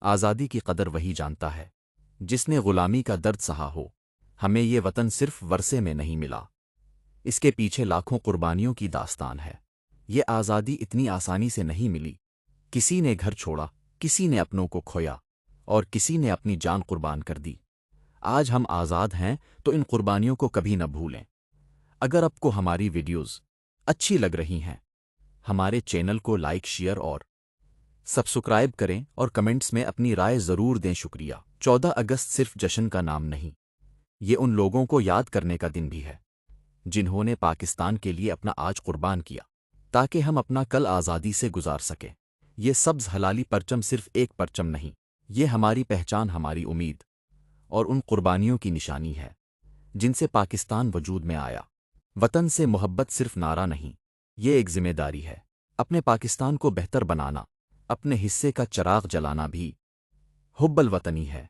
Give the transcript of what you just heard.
آزادی کی قدر وہی جانتا ہے جس نے غلامی کا درد سہا ہو۔ ہمیں یہ وطن صرف ورثے میں نہیں ملا، اس کے پیچھے لاکھوں قربانیوں کی داستان ہے۔ یہ آزادی اتنی آسانی سے نہیں ملی، کسی نے گھر چھوڑا، کسی نے اپنوں کو کھویا، اور کسی نے اپنی جان قربان کر دی۔ آج ہم آزاد ہیں تو ان قربانیوں کو کبھی نہ بھولیں۔ اگر آپ کو ہماری ویڈیوز اچھی لگ رہی ہیں، ہمارے چینل کو لائک، شیئر اور سبسکرائب کریں، اور کمنٹس میں اپنی رائے ضرور دیں۔ شکریہ۔ 14 اگست صرف جشن کا نام نہیں، یہ ان لوگوں کو یاد کرنے کا دن بھی ہے جنہوں نے پاکستان کے لیے اپنا آج قربان کیا تاکہ ہم اپنا کل آزادی سے گزار سکیں۔ یہ سبز حلالی پرچم صرف ایک پرچم نہیں، یہ ہماری پہچان، ہماری امید اور ان قربانیوں کی نشانی ہے جن سے پاکستان وجود میں آیا۔ وطن سے محبت صرف نعرہ نہیں، یہ ایک ذمہ داری ہے۔ اپنے پاکستان کو بہتر بنانا، اپنے حصے کا چراغ جلانا بھی حب الوطنی ہے۔